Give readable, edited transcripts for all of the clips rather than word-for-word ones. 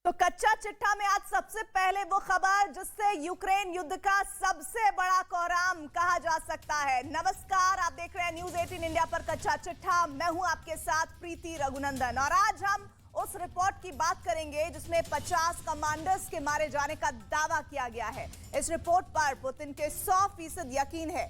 तो कच्चा चिट्ठा में आज सबसे पहले वो खबर जिससे यूक्रेन युद्ध का सबसे बड़ा कोराम कहा जा सकता है। नमस्कार, आप देख रहे हैं न्यूज 18 इंडिया पर कच्चा चिट्ठा। मैं हूं आपके साथ प्रीति रघुनंदन और आज हम उस रिपोर्ट की बात करेंगे जिसमें 50 कमांडर्स के मारे जाने का दावा किया गया है। इस रिपोर्ट पर पुतिन के 100% यकीन है,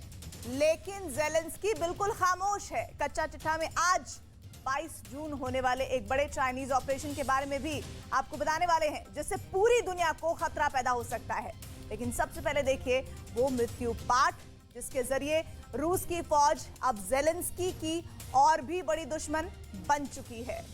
लेकिन ज़ेलेंस्की बिल्कुल खामोश है। कच्चा चिट्ठा में आज 22 जून होने वाले एक बड़े चाइनीज ऑपरेशन के बारे में भी आपको बताने वाले हैं, जिससे पूरी दुनिया को खतरा पैदा हो सकता है। लेकिन सबसे पहले देखिए वो मृत्यु पाठ जिसके जरिए रूस की फौज अब ज़ेलेंस्की की और भी बड़ी दुश्मन बन चुकी है।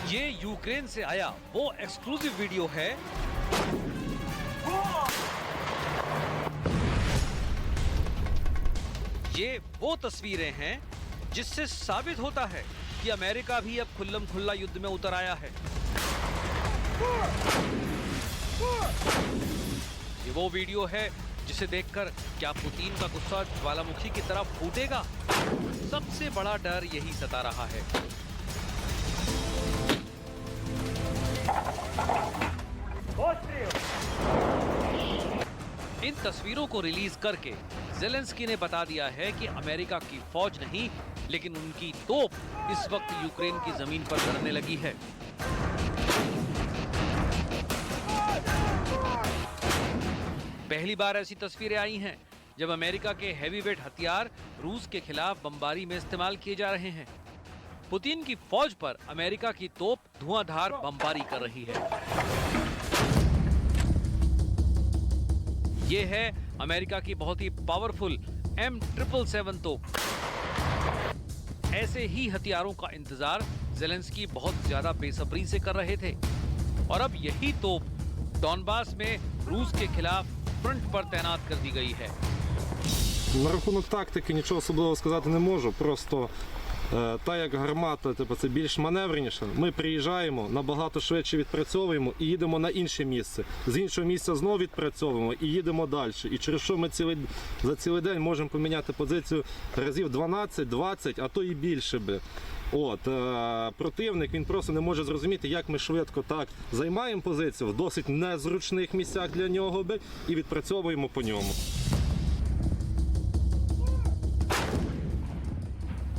ये यूक्रेन से आया वो एक्सक्लूसिव वीडियो है ये वो तस्वीरें हैं जिससे साबित होता है कि अमेरिका भी अब खुल्लम खुल्ला युद्ध में उतर आया है। ये वो वीडियो है जिसे देखकर क्या पुतिन का गुस्सा ज्वालामुखी की तरह फूटेगा? सबसे बड़ा डर यही सता रहा है। इन तस्वीरों को रिलीज करके ज़ेलेंस्की ने बता दिया है कि अमेरिका की फौज नहीं, लेकिन उनकी तोप इस वक्त यूक्रेन की जमीन पर लड़ने लगी है। पहली बार ऐसी तस्वीरें आई हैं जब अमेरिका के हैवीवेट हथियार रूस के खिलाफ बमबारी में इस्तेमाल किए जा रहे हैं। पुतिन की फौज पर अमेरिका की तोप धुआंधार बमबारी कर रही है। ये है अमेरिका की बहुत ही पावरफुल M777 तोप। ऐसे ही हथियारों का इंतजार ज़ेलेंस्की बहुत ज्यादा बेसब्री से कर रहे थे और अब यही तोप डॉनबास में रूस के खिलाफ फ्रंट पर तैनात कर दी गई है। На рахунок тактики нічого особливого сказати не можу, просто та як гармата, це більш маневреніше. Ми приїжджаємо, набагато швидше відпрацьовуємо і їдемо на інше місце. З іншого місця знову відпрацьовуємо і їдемо далі. І через що ми за цілий день можемо поміняти позицію разів 12-20, а то і більше би. Противник, він просто не може зрозуміти, як ми швидко так займаємо позицію в досить незручних місцях для нього би і відпрацьовуємо по ньому.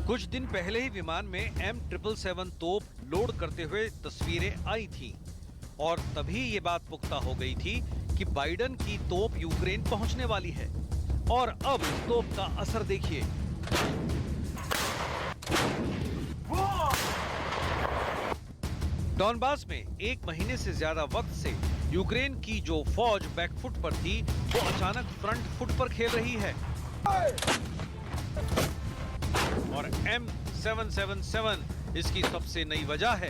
कुछ दिन पहले ही विमान में M777 तोप लोड करते हुए तस्वीरें आई थीं और तभी ये बात पुख्ता हो गई थी कि बाइडन की तोप यूक्रेन पहुंचने वाली है। और अब इस तोप का असर देखिए। डॉनबास में एक महीने से ज्यादा वक्त से यूक्रेन की जो फौज बैकफुट पर थी वो अचानक फ्रंट फुट पर खेल रही है और M777 इसकी सबसे नई वजह है।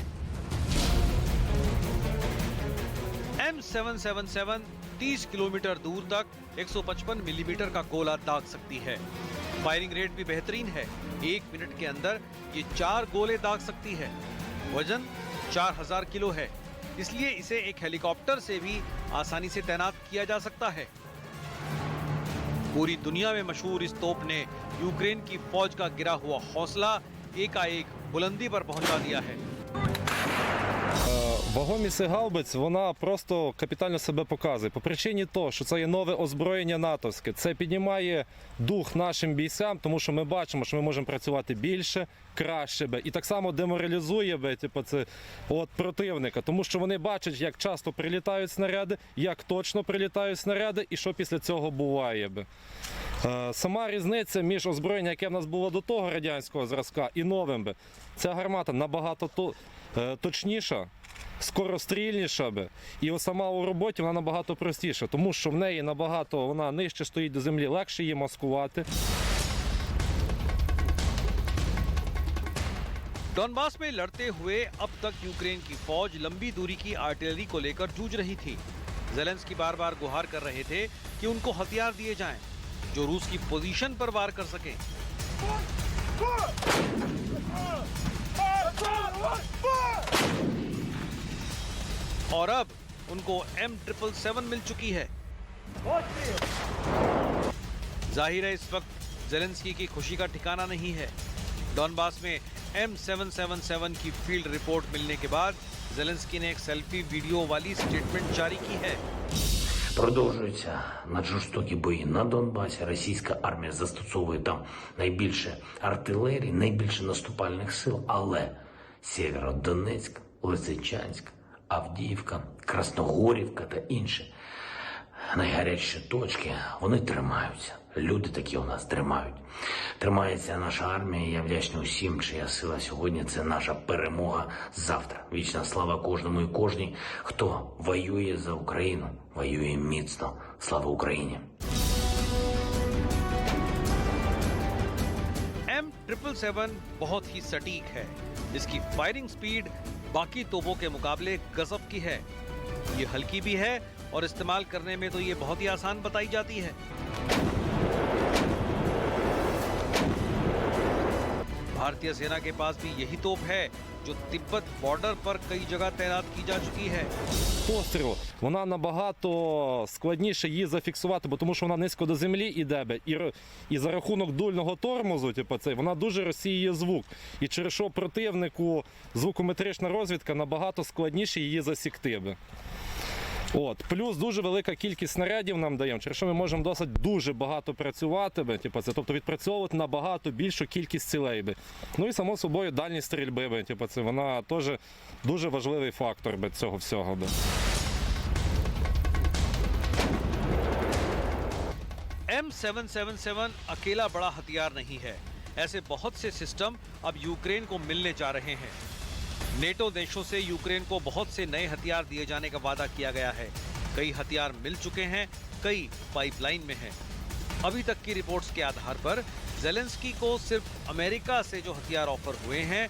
M777 30 किलोमीटर दूर तक 155 मिलीमीटर का गोला दाग सकती है। फायरिंग रेट भी बेहतरीन है, 1 मिनट के अंदर ये 4 गोले दाग सकती है। वजन 4000 किलो है, इसलिए इसे एक हेलीकॉप्टर से भी आसानी से तैनात किया जा सकता है। पूरी दुनिया में मशहूर इस तोप ने यूक्रेन की फौज का गिरा हुआ हौसला एकाएक बुलंदी पर पहुंचा दिया है। Вагомість гаубиць, вона просто капітально себе показує. По причині того, що це є нове озброєння натовське. Це піднімає дух нашим бійцям, тому що ми бачимо, що ми можемо працювати більше, краще. І так само деморалізує противника, тому що вони бачать, як часто прилітають снаряди, як точно прилітають снаряди і що після цього буває. Сама різниця між озброєнням, яке в нас було до того радянського зразка, і новим. Ця гармата набагато точніша, скорострільніша і сама у роботі вона набагато простіша, тому що в неї набагато вона нижче стоїть до землі, легше її маскувати. डॉनबास में लड़ते हुए अब तक यूक्रेन की फौज लंबी दूरी की आर्टिलरी को लेकर जूझ रही थी। ज़ेलेंस्की बार बार गुहार कर रहे थे कि उनको हथियार दिए जाएं जो रूस की पोजीशन पर वार कर सकें। और अब उनको M777 मिल चुकी है। जाहिर है इस वक्त जेलेंस्की की खुशी का ठिकाना नहीं है। डॉनबास में M777 की फील्ड रिपोर्ट मिलने के बाद जेलेंस्की ने एक सेल्फी वीडियो वाली स्टेटमेंट जारी की है। Продовжуються наджорстокі бої на Донбасі. Російська армія застосовує там найбільше артилерії, найбільше наступальних сил, але Сєвєродонецьк, Лисичанськ, Авдіївка, Красногорівка та інші найгарячіші точки, вони тримаються. Люди такі у нас тримають. Тримається наша армія, і я вдячний усім, чия сила сьогодні – це наша перемога завтра. Вічна слава кожному і кожній, хто воює за Україну, воює міцно. Слава Україні! M777 बहुत ही सटीक है। इसकी फायरिंग स्पीड बाकी तोपों के मुकाबले गजब की है। ये हल्की भी है और इस्तेमाल करने में तो ये बहुत ही आसान बताई जाती है। भारतीय सेना के पास भी यही तोप है जो तिब्बत बॉर्डर पर कई जगह तैनात की जा चुकी है। Пострілу вона набагато складніше її зафіксувати, бо тому що вона низько до землі іде, і за рахунок дульного тормозу, вона дуже розсіює звук. І через що противнику звукометрична розвідка набагато складніше її засікти. Плюс дуже велика кількість снарядів нам даємо, через що ми можемо досить дуже багато працювати, тобто відпрацьовувати набагато більшу кількість цілей. Ну і само собою дальність стрільби, вона теж дуже важливий фактор цього всього. M777 अकेला बड़ा हथियार नहीं है। ऐसे बहुत से सिस्टम अब यूक्रेन को मिलने जा रहे हैं। नेटो देशों से यूक्रेन को बहुत से नए हथियार दिए जाने का वादा किया गया है। कई हथियार मिल चुके हैं, कई पाइपलाइन में हैं। अभी तक की रिपोर्ट्स के आधार पर जेलेंस्की को सिर्फ अमेरिका से जो हथियार ऑफर हुए हैं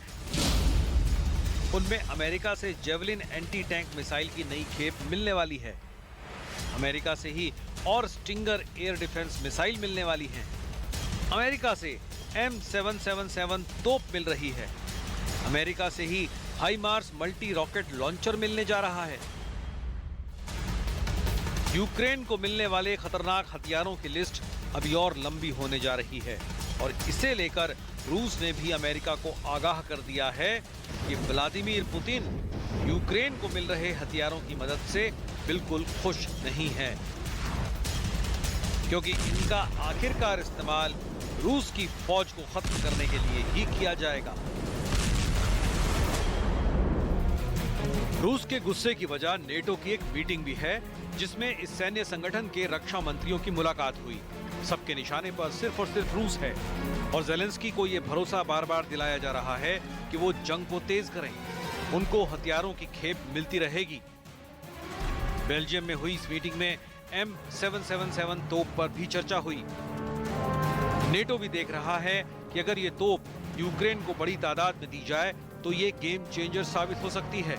उनमें अमेरिका से जेवलिन एंटी टैंक मिसाइल की नई खेप मिलने वाली है। अमेरिका से ही और स्टिंगर एयर डिफेंस मिसाइल मिलने वाली है। अमेरिका से M777 तोप मिल रही है। अमेरिका से ही हाईमार्स मल्टी रॉकेट लॉन्चर मिलने जा रहा है। यूक्रेन को मिलने वाले खतरनाक हथियारों की लिस्ट अभी और लंबी होने जा रही है और इसे लेकर रूस ने भी अमेरिका को आगाह कर दिया है कि व्लादिमीर पुतिन यूक्रेन को मिल रहे हथियारों की मदद से बिल्कुल खुश नहीं है, क्योंकि इनका आखिरकार इस्तेमाल रूस की फौज को खत्म करने के लिए ही किया जाएगा। रूस के गुस्से की वजह नेटो की एक मीटिंग भी है, जिसमें इस सैन्य संगठन के रक्षा मंत्रियों की मुलाकात हुई। सबके निशाने पर सिर्फ और सिर्फ रूस है और जेलेंस्की को यह भरोसा बार बार दिलाया जा रहा है कि वो जंग को तेज करें, उनको हथियारों की खेप मिलती रहेगी। बेल्जियम में हुई इस मीटिंग में M777 तोप पर भी चर्चा हुई। नेटो भी देख रहा है कि अगर ये तोप यूक्रेन को बड़ी तादाद में दी जाए तो ये गेम चेंजर साबित हो सकती है।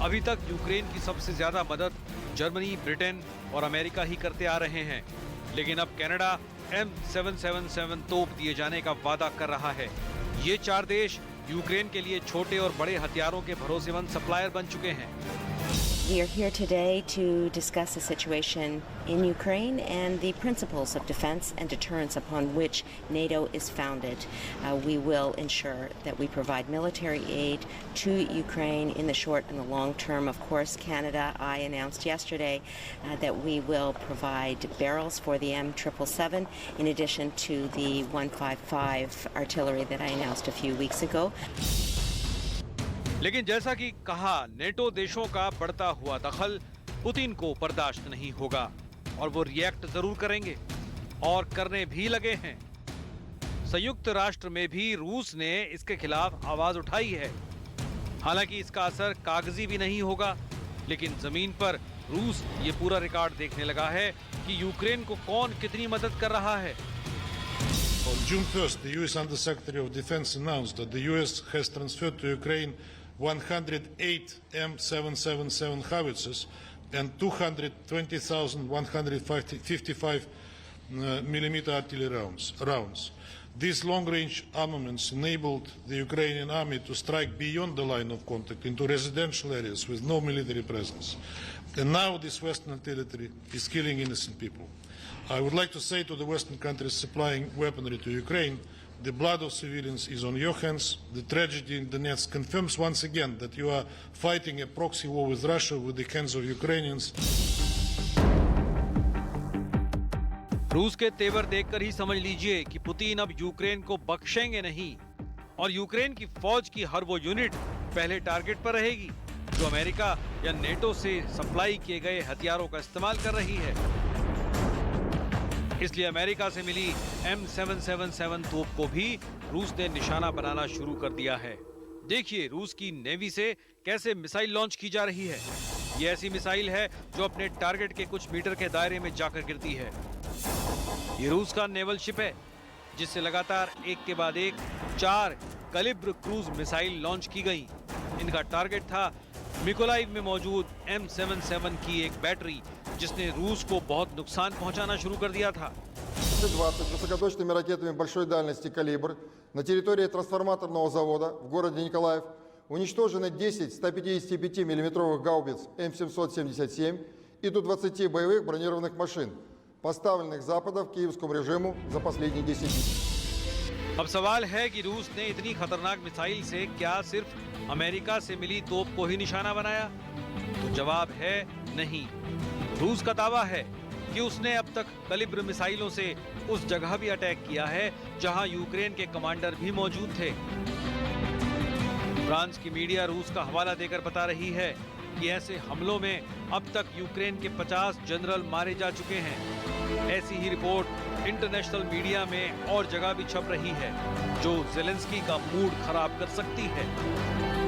अभी तक यूक्रेन की सबसे ज्यादा मदद जर्मनी, ब्रिटेन और अमेरिका ही करते आ रहे हैं, लेकिन अब कनाडा M777 तोप दिए जाने का वादा कर रहा है। ये चार देश यूक्रेन के लिए छोटे और बड़े हथियारों के भरोसेमंद सप्लायर बन चुके हैं। We are here today to discuss the situation in Ukraine and the principles of defense and deterrence upon which NATO is founded. We will ensure that we provide military aid to Ukraine in the short and the long term. Of course, Canada, I announced yesterday that we will provide barrels for the M777 in addition to the 155 artillery that I announced a few weeks ago. लेकिन जैसा कि कहा, NATO देशों का बढ़ता हुआ दखल Putin को बर्दाश्त नहीं होगा और वो रिएक्ट जरूर करेंगे और करने भी लगे हैं। संयुक्त राष्ट्र में भी रूस ने इसके खिलाफ आवाज उठाई है। हालांकि इसका असर कागजी भी नहीं होगा, लेकिन जमीन पर रूस ये पूरा रिकॉर्ड देखने लगा है कि यूक्रेन को कौन कितनी मदद कर रहा है। On June 1st, the U.S. Undersecretary of Defense announced that the U.S. has transferred to Ukraine 108 M777 howitzers and 220,155 millimeter artillery rounds. These long-range armaments enabled the Ukrainian army to strike beyond the line of contact into residential areas with no military presence. And now this Western artillery is killing innocent people. I would like to say to the Western countries supplying weaponry to Ukraine, the blood of civilians is on your hands. The tragedy in Donetsk confirms once again that you are fighting a proxy war with Russia with the hands of Ukrainians. रूस के तेवर देखकर ही समझ लीजिए कि Putin अब Ukraine को बख्शेंगे नहीं और यूक्रेन की फौज की हर वो यूनिट पहले टारगेट पर रहेगी जो अमेरिका या नेटो से सप्लाई किए गए हथियारों का इस्तेमाल कर रही है। इसलिए अमेरिका से मिली M777 तोप को भी रूस ने निशाना बनाना शुरू कर दिया है। देखिए रूस की नेवी से कैसे मिसाइल लॉन्च की जा रही है। ये ऐसी मिसाइल है जो अपने टारगेट के कुछ मीटर के दायरे में जाकर गिरती है। ये रूस का नेवल शिप है जिससे लगातार एक के बाद एक 4 कैलिब्र क्रूज मिसाइल लॉन्च की गई। इनका टारगेट था मिकोलाइव में मौजूद M77 की एक बैटरी जिसने रूस को बहुत नुकसान पहुंचाना शुरू कर दिया था। 20 высокоточными ракетами большой дальности «Калибр» на территории трансформаторного завода в городе Николаев уничтожены 10 155 миллиметровых гаубиц М777 и до 20 боевых бронированных машин, поставленных Запада в киевскому режиму за последние 10 дней. अब सवाल है कि रूस ने इतनी खतरनाक मिसाइल से क्या सिर्फ अमेरिका से मिली तोप को ही निशाना बनाया? तो जवाब है नहीं। रूस का दावा है कि उसने अब तक कैलिब्र मिसाइलों से उस जगह भी अटैक किया है जहां यूक्रेन के कमांडर भी मौजूद थे। फ्रांस की मीडिया रूस का हवाला देकर बता रही है कि ऐसे हमलों में अब तक यूक्रेन के 50 जनरल मारे जा चुके हैं। ऐसी ही रिपोर्ट इंटरनेशनल मीडिया में और जगह भी छप रही है जो जेलेंस्की का मूड खराब कर सकती है,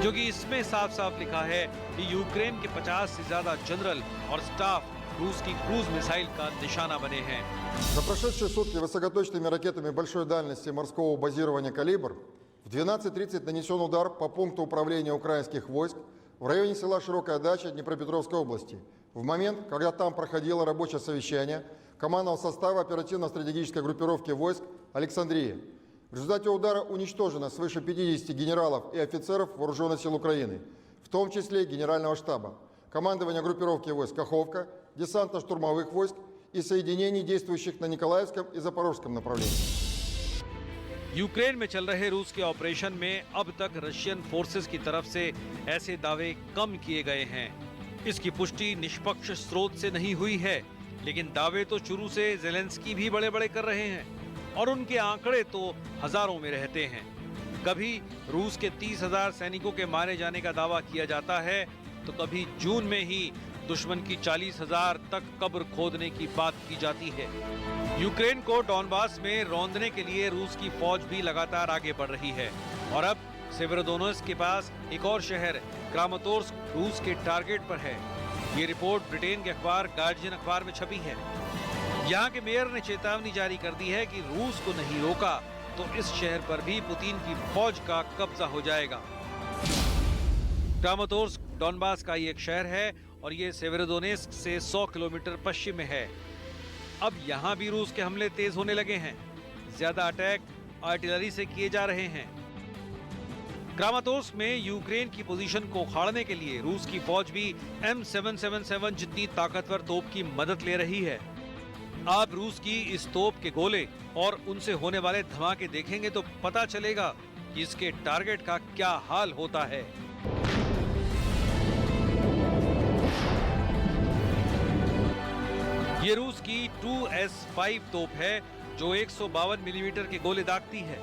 क्योंकि इसमें साफ साफ लिखा है कि यूक्रेन के 50 से ज्यादा जनरल और स्टाफ रूस की क्रूज मिसाइल का निशाना बने हैं। За прошедшие сутки высокоточными ракетами большой дальности морского базирования «Калибр» в 12:30 нанесен удар по пункту управления украинских войск в районе села Широкая Дача Днепропетровской области. В момент, когда там проходило рабочее совещание командного состава оперативно-стратегической группировки войск «Александрия». В результате удара уничтожено свыше 50 генералов и офицеров Вооруженных сил Украины, в том числе Генерального штаба, командования группировки войск «Каховка», десантно-штурмовых войск и соединений, действующих на Николаевском и Запорожском направлении. यूक्रेन में चल रहे रूस के ऑपरेशन में अब तक रशियन फोर्सेस की तरफ से ऐसे दावे कम किए गए हैं। इसकी पुष्टि निष्पक्ष स्रोत से नहीं हुई है, लेकिन दावे तो शुरू से जेलेंस्की भी बड़े-बड़े कर रहे हैं और उनके आंकड़े तो हजारों में रहते हैं। कभी रूस के 30,000 सैनिकों के मारे जाने का दावा किया जाता है, तो कभी जून में ही दुश्मन की 40,000 तक कब्र खोदने की बात की जाती है। यूक्रेन को डॉनबास में रौंदने के लिए रूस की फौज भी लगातार आगे बढ़ रही है और अब सेवेरोडोनेत्स्क के पास एक और शहर क्रामातोर्स्क रूस के टारगेट पर है। ये रिपोर्ट ब्रिटेन के अखबार गार्जियन अखबार में छपी है। यहाँ के मेयर ने चेतावनी जारी कर दी है कि रूस को नहीं रोका तो इस शहर पर भी पुतिन की फौज का कब्जा हो जाएगा। क्रामातोर्स्क डॉनबास का ये एक शहर है और ये सेवेरोडोनेत्स्क से 100 किलोमीटर पश्चिम में है। अब यहाँ भी रूस के हमले तेज होने लगे हैं। ज्यादा अटैक आर्टिलरी से किए जा रहे हैं। क्रामातोर्स्क में यूक्रेन की पोजीशन को उखाड़ने के लिए रूस की फौज भी M777 जितनी ताकतवर तोप की मदद ले रही है। आप रूस की इस तोप के गोले और उनसे होने वाले धमाके देखेंगे तो पता चलेगा कि इसके टारगेट का क्या हाल होता है। ये रूस की 2S5 तोप है जो 152 मिलीमीटर के गोले दागती है।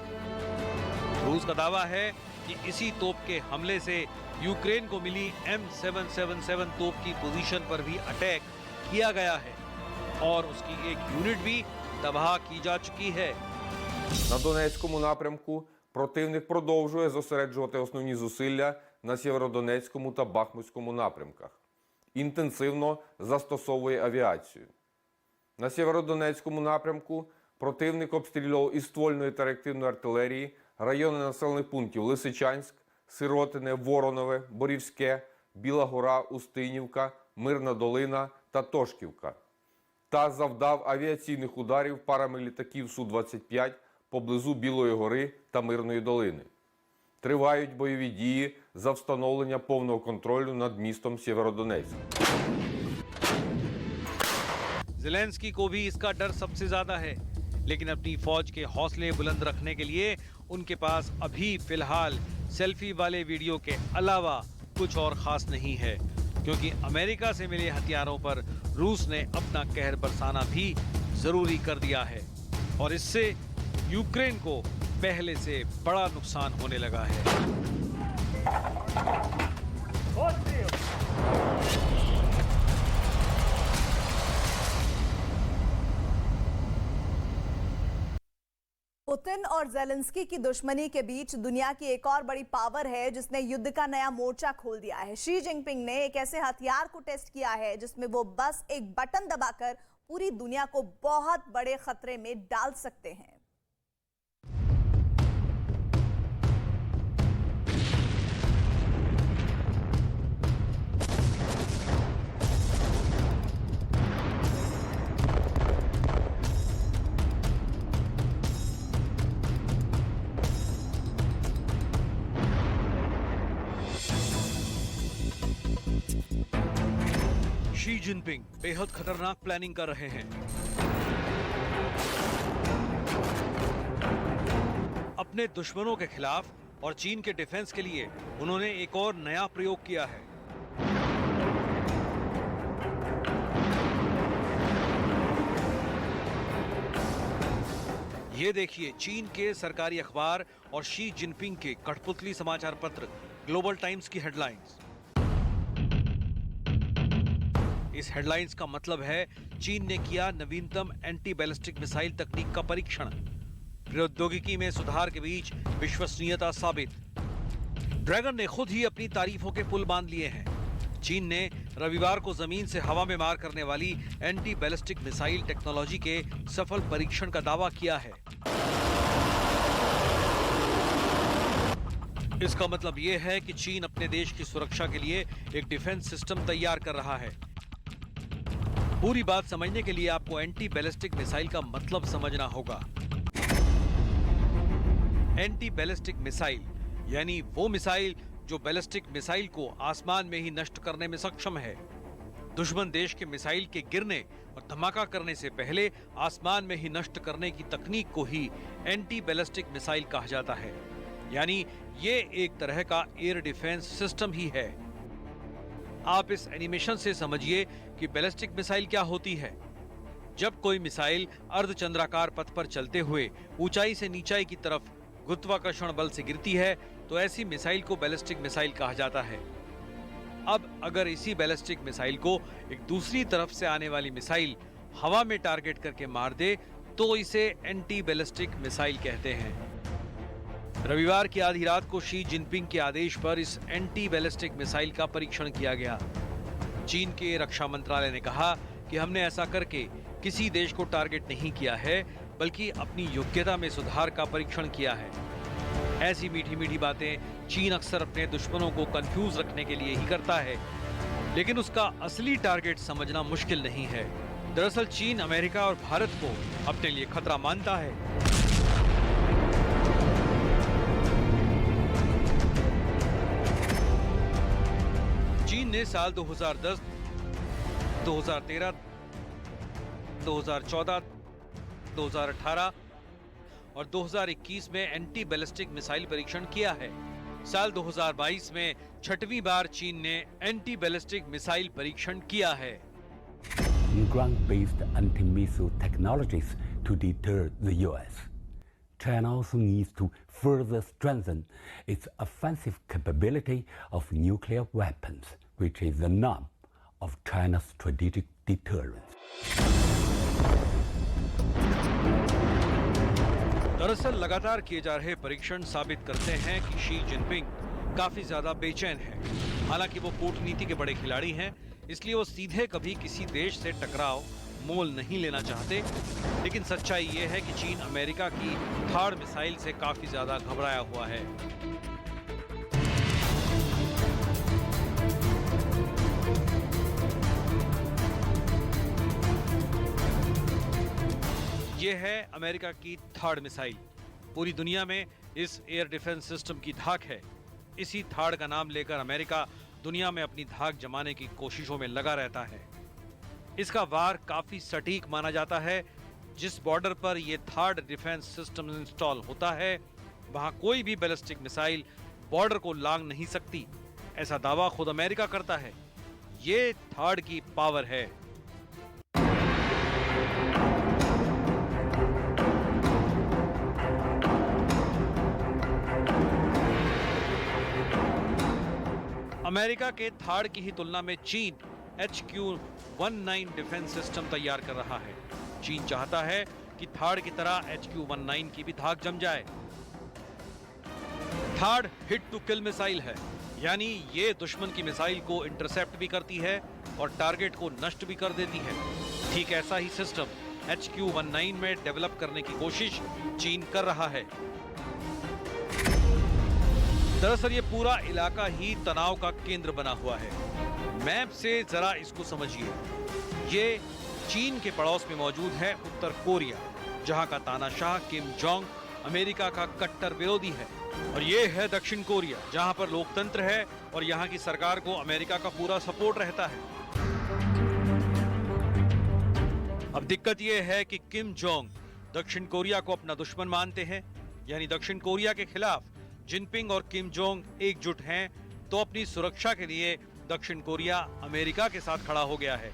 रूस का दावा है कि इसी तोप के हमले से यूक्रेन को मिली M777 तोप की पोजीशन पर भी अटैक किया गया है और उसकी एक यूनिट भी तबाह की जा चुकी है। На Донецькому напрямку противник продовжує зосереджувати основні зусилля на Сєвєродонецькому та Бахмутському напрямках. Інтенсивно застосовує авіацію. На Сєвєродонецькому напрямку противник обстрілював із ствольної та реактивної артилерії райони населених пунктів Лисичанськ, Сиротине, Воронове, Борівське, Біла Гора, Устинівка, Мирна Долина та Тошківка. Та завдав авіаційних ударів парами літаків Су-25 поблизу Білої гори та Мирної долини. Тривають бойові дії за встановлення повного контролю над містом Сєвєродонецьк. ज़ेलेंस्की को भी इसका डर सबसे ज्यादा है, लेकिन अपनी फौज के हौसले बुलंद रखने के लिए उनके पास अभी फिलहाल सेल्फी वाले वीडियो के अलावा कुछ और खास नहीं है, क्योंकि अमेरिका से मिले हथियारों पर रूस ने अपना कहर बरसाना भी जरूरी कर दिया है और इससे यूक्रेन को पहले से बड़ा नुकसान होने लगा है। पुतिन और ज़ेलेंस्की की दुश्मनी के बीच दुनिया की एक और बड़ी पावर है जिसने युद्ध का नया मोर्चा खोल दिया है। शी जिनपिंग ने एक ऐसे हथियार को टेस्ट किया है जिसमें वो बस एक बटन दबाकर पूरी दुनिया को बहुत बड़े खतरे में डाल सकते हैं। शी जिनपिंग बेहद खतरनाक प्लानिंग कर रहे हैं। अपने दुश्मनों के खिलाफ और चीन के डिफेंस के लिए उन्होंने एक और नया प्रयोग किया है। ये देखिए चीन के सरकारी अखबार और शी जिनपिंग के कठपुतली समाचार पत्र ग्लोबल टाइम्स की हेडलाइंस। इस हेडलाइंस का मतलब है चीन ने किया नवीनतम एंटी बैलिस्टिक मिसाइल तकनीक का परीक्षण, प्रौद्योगिकी में सुधार के बीच विश्वसनीयता साबित। ड्रैगन ने खुद ही अपनी तारीफों के पुल बांध लिए हैं। चीन ने रविवार को जमीन से हवा में मार करने वाली एंटी बैलिस्टिक मिसाइल टेक्नोलॉजी के सफल परीक्षण का दावा किया है। इसका मतलब यह है कि चीन अपने देश की सुरक्षा के लिए एक डिफेंस सिस्टम तैयार कर रहा है। पूरी बात समझने के लिए आपको एंटी बैलिस्टिक मिसाइल का मतलब समझना होगा। एंटी बैलिस्टिक मिसाइल यानी वो मिसाइल जो बैलिस्टिक मिसाइल को आसमान में ही नष्ट करने में सक्षम है। दुश्मन देश के मिसाइल के गिरने और धमाका करने से पहले आसमान में ही नष्ट करने की तकनीक को ही एंटी बैलिस्टिक मिसाइल कहा जाता है। यानी ये एक तरह का एयर डिफेंस सिस्टम ही है। आप इस एनिमेशन से समझिए कि बैलिस्टिक मिसाइल क्या होती है। जब कोई मिसाइल अर्धचंद्राकार पथ पर चलते हुए ऊंचाई से नीचाई की तरफ गुरुत्वाकर्षण बल से गिरती है तो ऐसी मिसाइल को बैलिस्टिक मिसाइल कहा जाता है। अब अगर इसी बैलिस्टिक मिसाइल को एक दूसरी तरफ से आने वाली मिसाइल हवा में टारगेट करके मार दे तो इसे एंटी बैलिस्टिक मिसाइल कहते हैं। रविवार की आधी रात को शी जिनपिंग के आदेश पर इस एंटी बैलिस्टिक मिसाइल का परीक्षण किया गया। चीन के रक्षा मंत्रालय ने कहा कि हमने ऐसा करके किसी देश को टारगेट नहीं किया है, बल्कि अपनी योग्यता में सुधार का परीक्षण किया है। ऐसी मीठी मीठी बातें चीन अक्सर अपने दुश्मनों को कंफ्यूज रखने के लिए ही करता है, लेकिन उसका असली टारगेट समझना मुश्किल नहीं है। दरअसल चीन अमेरिका और भारत को अपने लिए खतरा मानता है। चीन ने साल 2010, 2013, 2014, 2018 और 2021 में एंटी बैलिस्टिक मिसाइल परीक्षण किया है। साल 2022 में छठवीं बार चीन ने एंटी बैलिस्टिक मिसाइल परीक्षण किया है। Ground-based anti-missile technologies to deter the U.S. China also needs to further strengthen its offensive capability of nuclear weapons, which is the norm of China's strategic deterrence. दरअसल लगातार किए जा रहे परीक्षण साबित करते हैं कि शी जिनपिंग काफी ज्यादा बेचैन है। हालांकि वो कूटनीति के बड़े खिलाड़ी हैं, इसलिए वो सीधे कभी किसी देश से टकराव मोल नहीं लेना चाहते। लेकिन सच्चाई ये है कि चीन अमेरिका की थार्ड मिसाइल से काफी ज्यादा घबराया हुआ है। ये है अमेरिका की थर्ड मिसाइल। पूरी दुनिया में इस एयर डिफेंस सिस्टम की धाक है। इसी थाड़ का नाम लेकर अमेरिका दुनिया में अपनी धाक जमाने की कोशिशों में लगा रहता है। इसका वार काफी सटीक माना जाता है। जिस बॉर्डर पर यह थार्ड डिफेंस सिस्टम इंस्टॉल होता है, वहां कोई भी बैलिस्टिक मिसाइल बॉर्डर को लांघ नहीं सकती। ऐसा दावा खुद अमेरिका करता है। ये थार्ड की पावर है। अमेरिका के थार्ड की ही तुलना में चीन HQ-19 डिफेंस सिस्टम तैयार कर रहा है। चीन चाहता है कि थार्ड की तरह HQ-19 की भी धाक जम जाए। Third hit to kill missile है, यानी ये दुश्मन की मिसाइल को इंटरसेप्ट भी करती है और टारगेट को नष्ट भी कर देती है। ठीक ऐसा ही सिस्टम HQ-19 में डेवलप करने की कोशिश चीन कर रहा है। दरअसल ये पूरा इलाका ही तनाव का केंद्र बना हुआ है। मैप से जरा इसको समझिए। ये चीन के पड़ोस में मौजूद है उत्तर कोरिया, जहां का तानाशाह किम जोंग अमेरिका का कट्टर विरोधी है। और ये है दक्षिण कोरिया, जहां पर लोकतंत्र है और यहां की सरकार को अमेरिका का पूरा सपोर्ट रहता है। अब दिक्कत ये है कि किम जोंग दक्षिण कोरिया को अपना दुश्मन मानते हैं, यानी दक्षिण कोरिया के खिलाफ जिनपिंग और किम जोंग एकजुट हैं, तो अपनी सुरक्षा के लिए दक्षिण कोरिया अमेरिका के साथ खड़ा हो गया है।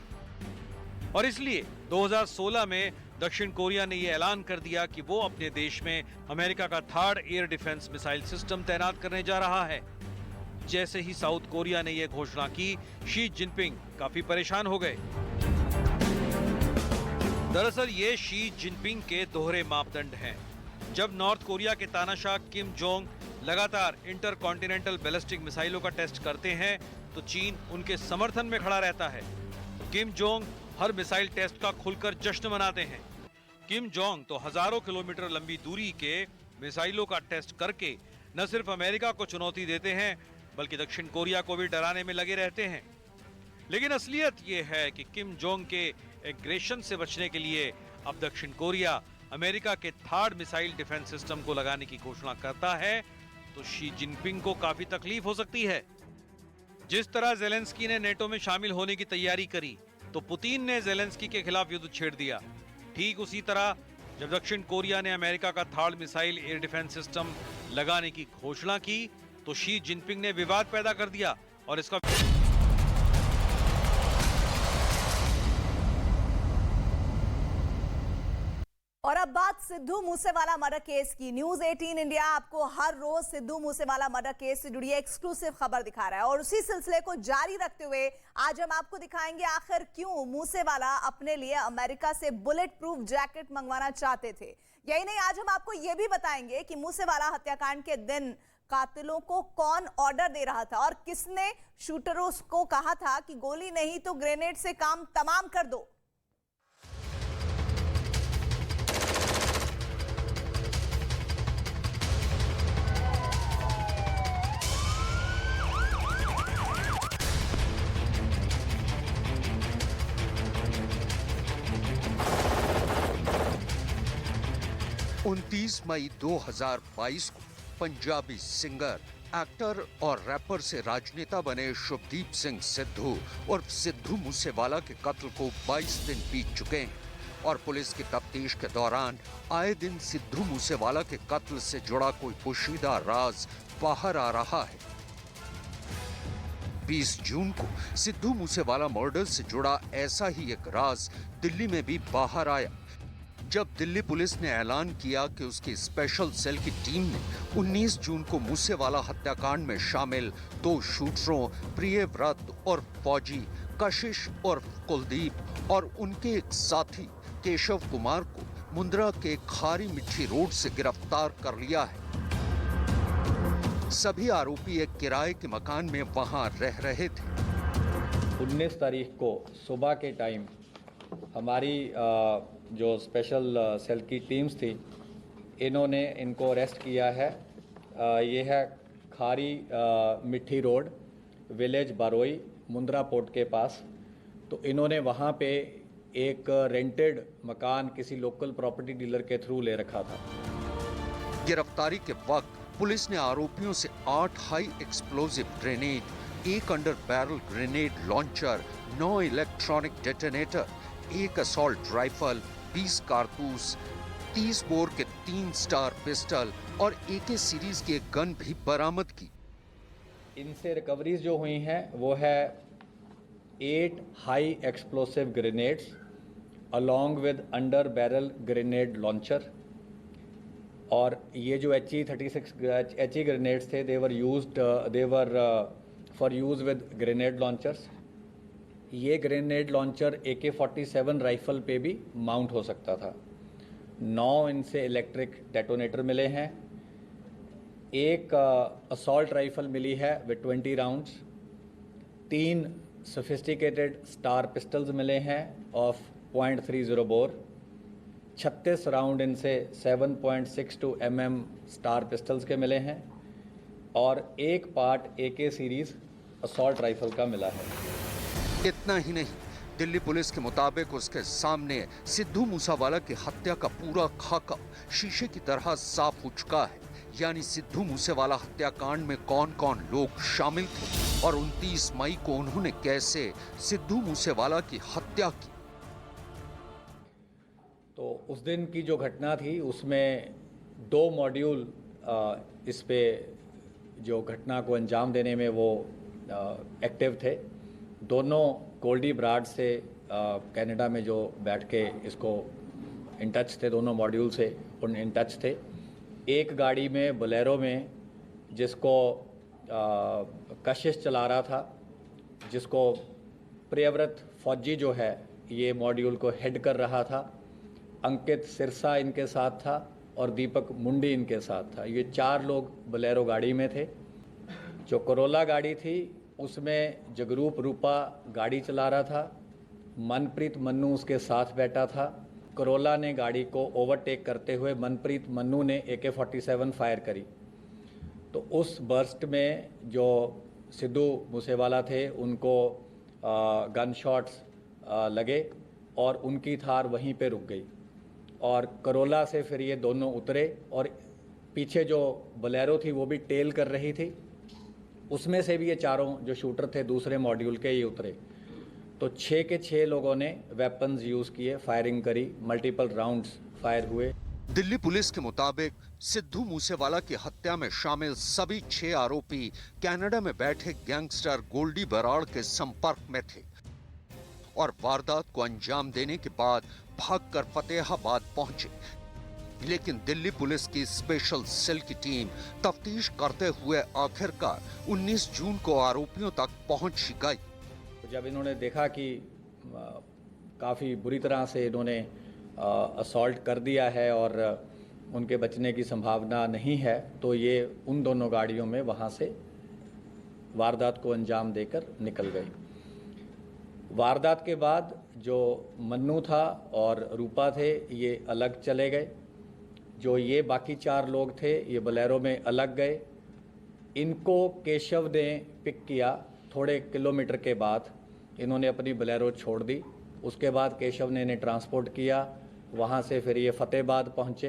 और इसलिए 2016 में दक्षिण कोरिया ने यह ऐलान कर दिया कि वो अपने देश में अमेरिका का third air defence missile system तैनात करने जा रहा है। जैसे ही साउथ कोरिया ने यह घोषणा की, शी जिनपिंग काफी परेशान हो गए। दरअसल ये शी जिनपिंग के दोहरे मापदंड हैं। जब नॉर्थ कोरिया के तानाशाह किम जोंग लगातार इंटरकॉन्टिनेंटल बैलिस्टिक मिसाइलों का टेस्ट करते हैं, तो चीन उनके समर्थन में खड़ा रहता है। किम जोंग हर मिसाइल टेस्ट का खुलकर जश्न मनाते हैं। किम जोंग तो हजारों किलोमीटर लंबी दूरी के मिसाइलों का टेस्ट करके न सिर्फ अमेरिका को चुनौती देते हैं, बल्कि दक्षिण कोरिया को भी डराने में लगे रहते हैं। लेकिन असलियत ये है कि किम जोंग के एग्रेशन से बचने के लिए अब दक्षिण कोरिया अमेरिका के थार्ड मिसाइल डिफेंस सिस्टम को लगाने की घोषणा करता है, तो शी जिनपिंग को काफी तकलीफ हो सकती है। जिस तरह जेलेंस्की ने नेटो में शामिल होने की तैयारी करी, तो पुतिन ने जेलेंस्की के खिलाफ युद्ध छेड़ दिया। ठीक उसी तरह जब दक्षिण कोरिया ने अमेरिका का third missile air defence system लगाने की घोषणा की, तो शी जिनपिंग ने विवाद पैदा कर दिया और इसका और अब बात सिद्धू मूसेवाला मर्डर केस की। न्यूज 18 इंडिया आपको हर रोज सिद्धू मूसेवाला मर्डर केस से जुड़ी एक्सक्लूसिव खबर दिखा रहा है और उसी सिलसिले को जारी रखते हुए आज हम आपको दिखाएंगे आखिर क्यों मूसेवाला अपने लिए अमेरिका से बुलेट प्रूफ जैकेट मंगवाना चाहते थे। यही नहीं, आज हम आपको यह भी बताएंगे कि मूसेवाला हत्याकांड के दिन कातिलों को कौन ऑर्डर दे रहा था और किसने शूटरों को कहा था कि गोली नहीं तो ग्रेनेड से काम तमाम कर दो। मई 2022 को पंजाबी सिंगर, एक्टर और रैपर से राजनेता बने शुभदीप सिंह सिद्धू और सिद्धू मूसेवाला के कत्ल को 22 दिन बीत चुके हैं और पुलिस की तफ्तीश के दौरान आए दिन सिद्धू मूसेवाला के कत्ल से जुड़ा कोई पोशीदा राज बाहर आ रहा है। 20 जून को सिद्धू मूसेवाला मर्डर से जुड़ा ऐसा ही एक राज दिल्ली में भी बाहर आया, जब दिल्ली पुलिस ने ऐलान किया कि उसकी स्पेशल सेल की टीम ने 19 जून को मूसेवाला हत्याकांड में शामिल 2 शूटरों प्रियव्रत और फौजी कशिश और कुलदीप और उनके एक साथी केशव कुमार को मुंद्रा के खारी मिट्टी रोड से गिरफ्तार कर लिया है। सभी आरोपी एक किराए के मकान में वहां रह रहे थे। 19 तारीख को सुबह के टाइम हमारी जो स्पेशल सेल की टीम्स थी, इन्होंने इनको अरेस्ट किया है। ये है खारी मिट्टी रोड, विलेज बारोई, मुंद्रा पोर्ट के पास। तो इन्होंने वहाँ पे एक रेंटेड मकान किसी लोकल प्रॉपर्टी डीलर के थ्रू ले रखा था। गिरफ्तारी के वक्त पुलिस ने आरोपियों से 8 high explosive grenade, 1 under barrel grenade launcher, 9 electronic detonator, 1 assault rifle, 20 कारतूस, 30 बोर के 3 स्टार पिस्टल और AK सीरीज की एक गन भी बरामद की। इनसे रिकवरीज जो हुई हैं वो है 8 high explosive grenades along with under barrel grenade launcher, और ये जो HE-36 ग्रेनेड्स थे they were for use with grenade launchers. ये ग्रेनेड लॉन्चर AK-47 राइफल पे भी माउंट हो सकता था। 9 इनसे इलेक्ट्रिक डेटोनेटर मिले हैं, 1 असॉल्ट राइफल मिली है with 20 rounds, 3 sophisticated star pistols मिले हैं ऑफ .30 बोर, 36 राउंड इनसे 7.62 mm स्टार पिस्टल्स के मिले हैं, और 1 part AK series assault rifle का मिला है। इतना ही नहीं, दिल्ली पुलिस के मुताबिक उसके सामने सिद्धू मूसेवाला की हत्या का पूरा खाका शीशे की तरह साफ हो चुका है। यानी सिद्धू मूसेवाला हत्याकांड में कौन कौन लोग शामिल थे और 29 मई को उन्होंने कैसे सिद्धू मूसेवाला की हत्या की। तो उस दिन की जो घटना थी उसमें 2 मॉड्यूल इस पे जो घटना को अंजाम देने में वो एक्टिव थे। दोनों गोल्डी ब्राड से कनाडा में जो बैठ के इसको इन टच थे, दोनों मॉड्यूल से इन टच थे। एक गाड़ी में बोलेरो में जिसको कशिश चला रहा था, जिसको प्रियव्रत फौजी जो है ये मॉड्यूल को हेड कर रहा था, अंकित सिरसा इनके साथ था और दीपक मुंडी इनके साथ था। ये 4 लोग बोलेरो गाड़ी में थे। जो करोला गाड़ी थी उसमें जगरूप रूपा गाड़ी चला रहा था, मनप्रीत मन्नू उसके साथ बैठा था। करोला ने गाड़ी को ओवरटेक करते हुए मनप्रीत मन्नू ने AK-47 फायर करी। तो उस बर्स्ट में जो सिद्धू मूसेवाला थे उनको गन शॉट्स लगे और उनकी थार वहीं पे रुक गई, और करोला से फिर ये दोनों उतरे और पीछे जो बोलेरो थी वो भी टेल कर रही थी, उसमें से भी ये 4 जो शूटर थे दूसरे मॉड्यूल के ये उतरे। तो 6 के 6 लोगों ने वेपन्स यूज़ किए, फायरिंग करी, मल्टीपल राउंड्स फायर हुए। दिल्ली पुलिस के मुताबिक सिद्धू मूसेवाला की हत्या में शामिल सभी 6 आरोपी कनाडा में बैठे गैंगस्टर गोल्डी बराड़ के संपर्क में थे और वारदात को अंजाम देने के बाद भागकर फतेहाबाद पहुंचे। लेकिन दिल्ली पुलिस की स्पेशल सेल की टीम तफ्तीश करते हुए आखिरकार 19 जून को आरोपियों तक पहुंच गई। जब इन्होंने देखा कि काफ़ी बुरी तरह से इन्होंने असॉल्ट कर दिया है और उनके बचने की संभावना नहीं है, तो ये उन दोनों गाड़ियों में वहाँ से वारदात को अंजाम देकर निकल गई। वारदात के बाद जो मन्नू था और रूपा थे ये अलग चले गए। जो ये बाकी 4 लोग थे ये बोलेरो में अलग गए। इनको केशव ने पिक किया। थोड़े किलोमीटर के बाद इन्होंने अपनी बोलेरो छोड़ दी। उसके बाद केशव ने इन्हें ट्रांसपोर्ट किया। वहाँ से फिर ये फतेहाबाद पहुँचे,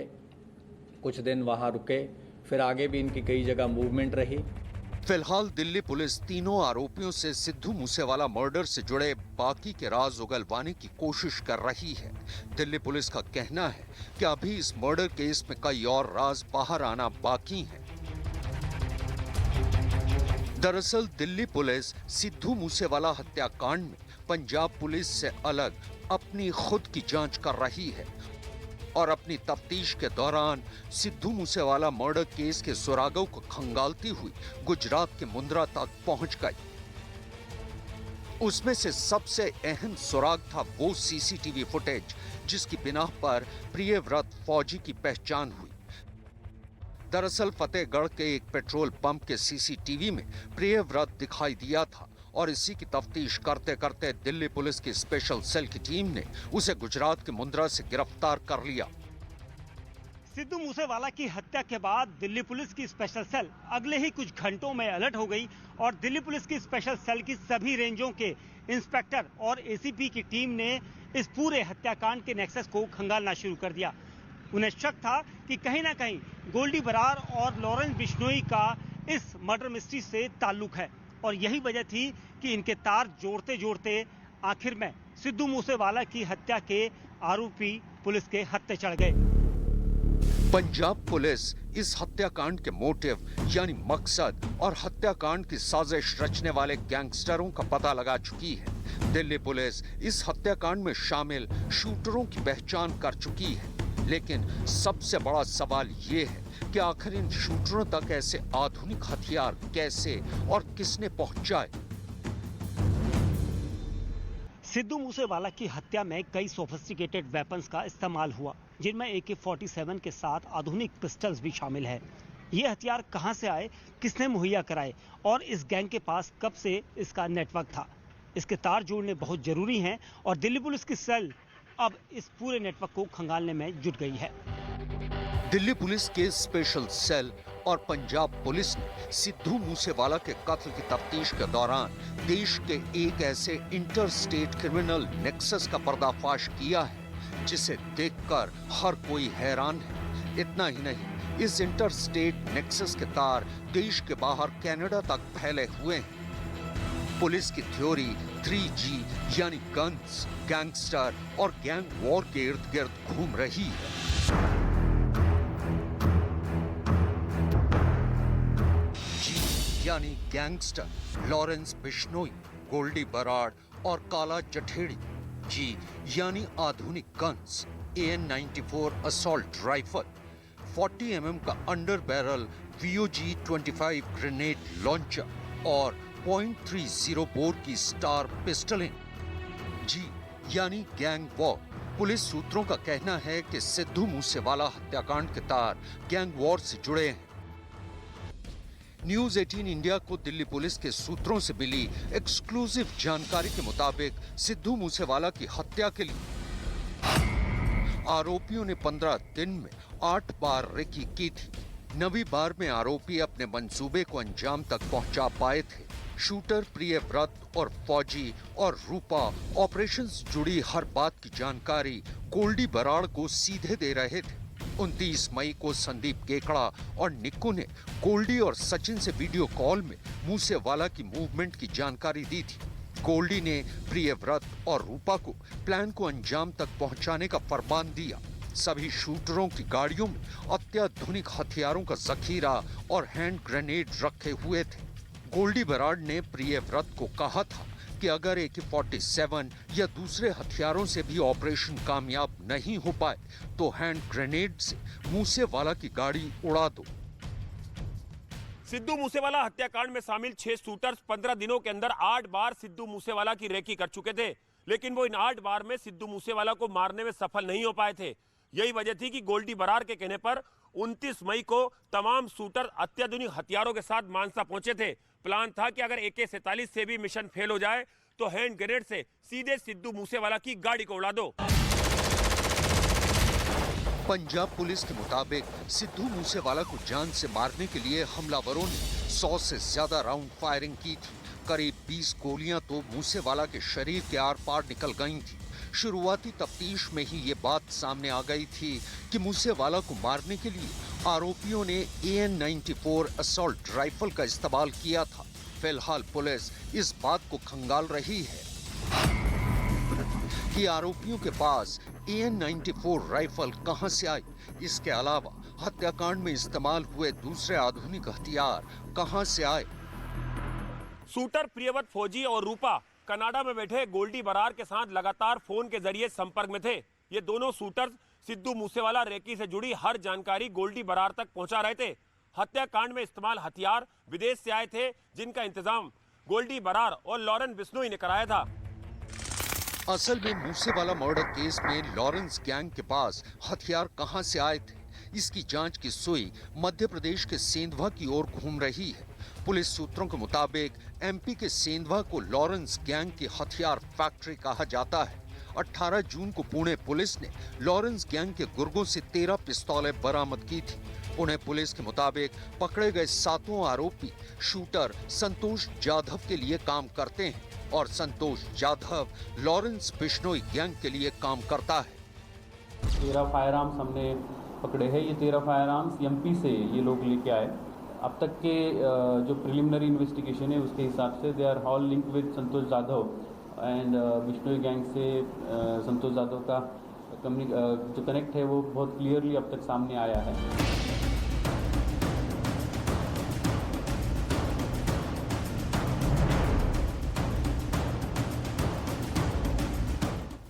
कुछ दिन वहाँ रुके, फिर आगे भी इनकी कई जगह मूवमेंट रही। फिलहाल दिल्ली पुलिस तीनों आरोपियों से सिद्धू मूसेवाला मर्डर से जुड़े बाकी के राज उगलवाने की कोशिश कर रही है। दिल्ली पुलिस का कहना है कि अभी इस मर्डर केस में कई और राज बाहर आना बाकी है। दरअसल दिल्ली पुलिस सिद्धू मूसेवाला हत्याकांड में पंजाब पुलिस से अलग अपनी खुद की जांच कर रही है और अपनी तफ्तीश के दौरान सिद्धू मूसेवाला मर्डर केस के सुरागों को खंगालती हुई गुजरात के मुंद्रा तक पहुंच गई। उसमें से सबसे अहम सुराग था वो CCTV फुटेज जिसकी बिना पर प्रियव्रत फौजी की पहचान हुई। दरअसल फतेहगढ़ के एक पेट्रोल पंप के CCTV में प्रियव्रत दिखाई दिया था और इसी की तफ्तीश करते करते दिल्ली पुलिस की स्पेशल सेल की टीम ने उसे गुजरात के मुंद्रा से गिरफ्तार कर लिया। सिद्धू मूसेवाला की हत्या के बाद दिल्ली पुलिस की स्पेशल सेल अगले ही कुछ घंटों में अलर्ट हो गई और दिल्ली पुलिस की स्पेशल सेल की सभी रेंजों के इंस्पेक्टर और ACP की टीम ने इस पूरे हत्याकांड के नेक्सस को खंगालना शुरू कर दिया। उन्हें शक था कि कहीं ना कहीं गोल्डी बरार और लॉरेंस बिश्नोई का इस मर्डर मिस्ट्री से ताल्लुक है और यही वजह थी कि इनके तार जोड़ते जोड़ते आखिर में सिद्धू मूसेवाला की हत्या के आरोपी पुलिस के हत्थे चढ़ गए। पंजाब पुलिस इस हत्याकांड के मोटिव यानी मकसद और हत्याकांड की साजिश रचने वाले गैंगस्टरों का पता लगा चुकी है। दिल्ली पुलिस इस हत्याकांड में शामिल शूटरों की पहचान कर चुकी है, लेकिन सबसे बड़ा सवाल ये है कि आखिर इन शूटरों तक ऐसे आधुनिक हथियार कैसे और किसने पहुंचाए। सिद्धू मूसेवाला की हत्या में कई सोफिस्टिकेटेड वेपन्स का इस्तेमाल हुआ, जिनमें AK-47 के साथ आधुनिक पिस्टल्स भी शामिल है। ये हथियार कहां से आए, किसने मुहैया कराए और इस गैंग के पास कब से इसका नेटवर्क था, इसके तार जोड़ने बहुत जरूरी हैं और दिल्ली पुलिस की सेल अब इस पूरे नेटवर्क को खंगालने में जुट गई है। दिल्ली पुलिस के स्पेशल सेल और पंजाब पुलिस ने सिद्धू मूसेवाला के कत्ल की तफ्तीश के दौरान देश के एक ऐसे इंटर स्टेट क्रिमिनल नेक्सस का पर्दाफाश किया है जिसे देखकर हर कोई हैरान है। इतना ही नहीं, इस इंटर स्टेट नेक्सस के तार देश के बाहर कनाडा तक फैले हुए हैं। पुलिस की थ्योरी 3G यानी गन्स, गैंगस्टर और गैंग वॉर के इर्द गिर्द घूम रही है। यानी गैंगस्टर लॉरेंस बिश्नोई, गोल्डी बराड़ और काला जठेड़ी। जी यानी आधुनिक guns, AN-94 assault rifle, 40 mm का under barrel VOG-25 grenade launcher और .30 बोर की स्टार पिस्टलें। जी यानी गैंग वॉर। पुलिस सूत्रों का कहना है कि सिद्धू मूसेवाला हत्याकांड के तार गैंग वॉर से जुड़े हैं। न्यूज 18 इंडिया को दिल्ली पुलिस के सूत्रों से मिली एक्सक्लूसिव जानकारी के मुताबिक सिद्धू मूसेवाला की हत्या के लिए आरोपियों ने 15 दिन में 8 बार रेकी की थी। 9वीं बार में आरोपी अपने मंसूबे को अंजाम तक पहुंचा पाए थे। शूटर प्रियव्रत और फौजी और रूपा ऑपरेशन से जुड़ी हर बात की जानकारी गोल्डी बराड़ को सीधे दे रहे थे। 29 मई को संदीप केकड़ा और निक्कू ने गोल्डी और सचिन से वीडियो कॉल में मूसेवाला की मूवमेंट की जानकारी दी थी। गोल्डी ने प्रियव्रत और रूपा को प्लान को अंजाम तक पहुंचाने का फरमान दिया। सभी शूटरों की गाड़ियों में अत्याधुनिक हथियारों का जखीरा और हैंड ग्रेनेड रखे हुए थे। गोल्डी बराड़ ने प्रियव्रत को कहा था कि अगर AK-47 या दूसरे हथियारों से भी ऑपरेशन कामयाब नहीं हो पाए तो हैंड ग्रेनेड से मूसेवाला की गाड़ी उड़ा दो। सिद्धू मूसेवाला हत्याकांड में शामिल 6 शूटर्स 15 दिनों के अंदर 8 बार सिद्धू मूसेवाला की रेकी कर चुके थे, लेकिन वो इन 8 बार में सिद्धू मूसेवाला को मारने में सफल नहीं हो पाए थे। यही वजह थी कि गोल्डी बराड़ के कहने पर 29 मई को तमाम शूटर अत्याधुनिक हथियारों के साथ मानसा पहुंचे थे। प्लान था कि अगर AK-47 से भी मिशन फेल हो जाए तो हैंड ग्रेनेड से सीधे सिद्धू मूसेवाला की गाड़ी को उड़ा दो। पंजाब पुलिस के मुताबिक सिद्धू मूसेवाला को जान से मारने के लिए हमलावरों ने 100 से ज्यादा राउंड फायरिंग की थी। करीब 20 गोलियां तो मूसेवाला के शरीर के आर पार निकल गई थी। शुरुआती तफ्तीश में ही ये बात सामने आ गई थी कि मूसेवाला को मारने के लिए आरोपियों ने AN-94 असॉल्ट राइफल का इस्तेमाल किया था। फिलहाल पुलिस इस बात को खंगाल रही है कि आरोपियों के पास AN-94 राइफल कहां से आई। इसके अलावा हत्याकांड में इस्तेमाल हुए दूसरे आधुनिक हथियार कहां से आए। शूटर प्रियव्रत, फौजी और रूपा कनाडा में बैठे गोल्डी बराड़ के साथ लगातार फोन के जरिए संपर्क में थे। ये दोनों शूटर्स सिद्धू मूसेवाला रेकी से जुड़ी हर जानकारी गोल्डी बराड़ तक पहुंचा रहे थे। हत्याकांड में इस्तेमाल हथियार विदेश से आए थे, जिनका इंतजाम गोल्डी बराड़ और लॉरेंस बिश्नोई ने कराया था। असल में मूसेवाला मर्डर केस में लॉरेंस गैंग के पास हथियार कहां से आए थे, इसकी जांच की सुई मध्य प्रदेश के सेंधवा की ओर घूम रही है। पुलिस सूत्रों के मुताबिक MP के सेंधवा को लॉरेंस गैंग की हथियार फैक्ट्री कहा जाता है। 18 जून को पुणे पुलिस ने लॉरेंस गैंग के गुर्गों से 13 पिस्तौलें बरामद की थी। पुणे पुलिस के मुताबिक पकड़े गए 7 आरोपी शूटर संतोष जाधव के लिए काम करते हैं और संतोष जाधव लॉरेंस बिश्नोई गैंग के लिए काम करता है। 13 फायर आर्म्स हमने पकड़े हैं। ये 13 फायर आर्म्स एमपी से ये लोग लेके आए। अब तक के जो प्रिलिमिनरी इन्वेस्टिगेशन है उसके हिसाब से they are all linked with Santosh Jadhav and Bishnoi gang से संतोष जाधव का जो कनेक्ट है वो बहुत क्लियरली अब तक सामने आया है।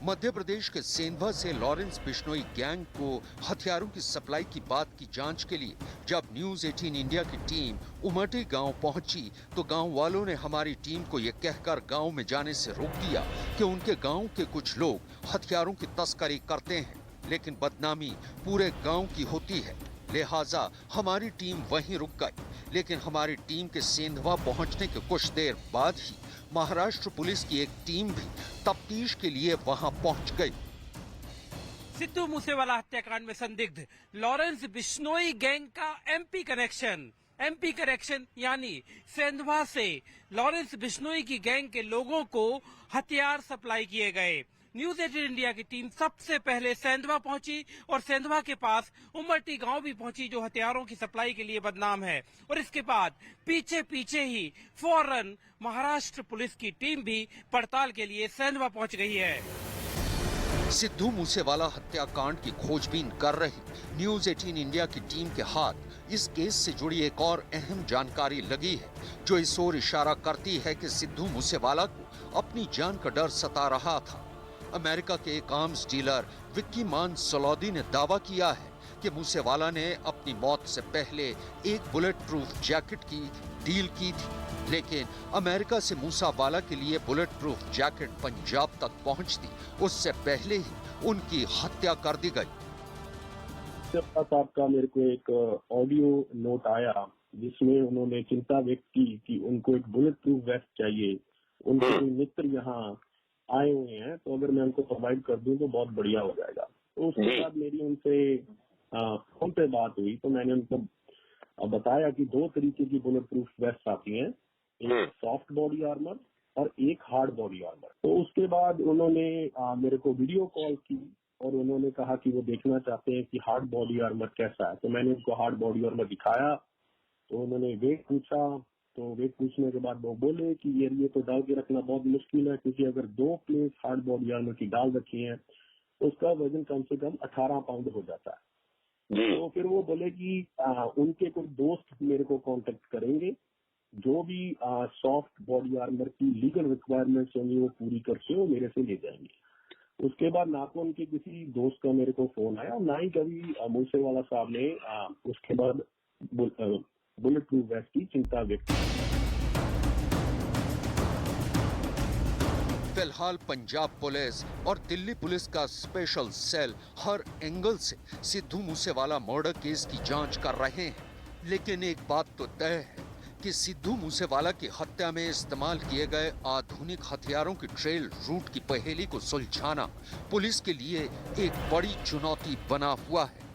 मध्य प्रदेश के सेंधवा से लॉरेंस बिश्नोई गैंग को हथियारों की सप्लाई की बात की जांच के लिए जब न्यूज 18 इंडिया की टीम उमटी गांव पहुंची तो गांव वालों ने हमारी टीम को यह कहकर गांव में जाने से रोक दिया कि उनके गांव के कुछ लोग हथियारों की तस्करी करते हैं, लेकिन बदनामी पूरे गांव की होती है। लिहाजा हमारी टीम वहीं रुक गई, लेकिन हमारी टीम के सेंधवा पहुंचने के कुछ देर बाद ही महाराष्ट्र पुलिस की एक टीम भी तफ्तीश के लिए वहां पहुंच गई। सिद्धू मूसेवाला हत्याकांड में संदिग्ध लॉरेंस बिश्नोई गैंग का एमपी कनेक्शन यानी सेंधवा से लॉरेंस बिश्नोई की गैंग के लोगों को हथियार सप्लाई किए गए। न्यूज 18 इंडिया की टीम सबसे पहले सेंधवा पहुंची और सेंधवा के पास उमटी गांव भी पहुंची जो हथियारों की सप्लाई के लिए बदनाम है, और इसके बाद पीछे ही फौरन महाराष्ट्र पुलिस की टीम भी पड़ताल के लिए सेंधवा पहुंच गई है। सिद्धू मूसेवाला हत्याकांड की खोजबीन कर रही न्यूज 18 इंडिया की टीम के हाथ इस केस से जुड़ी एक और अहम जानकारी लगी है, जो इस ओर इशारा करती है कि सिद्धू मूसेवाला को अपनी जान का डर सता रहा था। अमेरिका के एक आर्म्स डीलर विक्की मान सलौदी ने दावा किया है कि मूसेवाला ने अपनी मौत से पहले एक बुलेट प्रूफ जैकेट की डील की थी, लेकिन अमेरिका से मूसेवाला के लिए बुलेट प्रूफ जैकेट पंजाब तक पहुंचती उससे पहले ही उनकी हत्या कर दी गई। साहब का मेरे को एक ऑडियो नोट आया जिसमें उन्होंने चिंता व्यक्त की कि उनको एक बुलेट प्रूफ वेस्ट चाहिए, उनके मित्र यहाँ आए हुए हैं, तो अगर मैं उनको प्रोवाइड कर दूं तो बहुत बढ़िया हो जाएगा। तो उसके बाद मेरी उनसे फोन पे बात हुई तो मैंने उनको बताया कि दो तरीके की बुलेट प्रूफ वेस्ट आती हैं, एक सॉफ्ट बॉडी आर्मर और एक हार्ड बॉडी आर्मर। तो उसके बाद उन्होंने मेरे को वीडियो कॉल की और उन्होंने कहा कि वो देखना चाहते हैं कि हार्ड बॉडी आर्मर कैसा है। तो मैंने उनको हार्ड बॉडी आर्मर दिखाया तो उन्होंने वेट पूछा, तो वेट पूछने के बाद वो बोले कि ये तो डाल के रखना बहुत मुश्किल है, क्योंकि अगर 2 प्लेट हार्ड बॉडी आर्मर की डाल रखी है तो उसका वजन कम से कम 18 पाउंड हो जाता है। तो फिर वो बोले कि उनके कोई दोस्त मेरे को कांटेक्ट करेंगे, जो भी सॉफ्ट बॉडी आर्मर की लीगल रिक्वायरमेंट्स होंगी वो पूरी करके वो मेरे से ले जाएंगे। उसके बाद ना तो उनके किसी दोस्त का मेरे को फोन आया, ना ही कभी मूसेवाला साहब ने उसके बाद बुलेट प्रूफ वेस्ट की चिंता व्यक्त की। फिलहाल पंजाब पुलिस और दिल्ली पुलिस का स्पेशल सेल हर एंगल से सिद्धू मूसेवाला मर्डर केस की जांच कर रहे हैं, लेकिन एक बात तो तय है कि सिद्धू मूसेवाला की हत्या में इस्तेमाल किए गए आधुनिक हथियारों की ट्रेल रूट की पहेली को सुलझाना पुलिस के लिए एक बड़ी चुनौती बना हुआ है।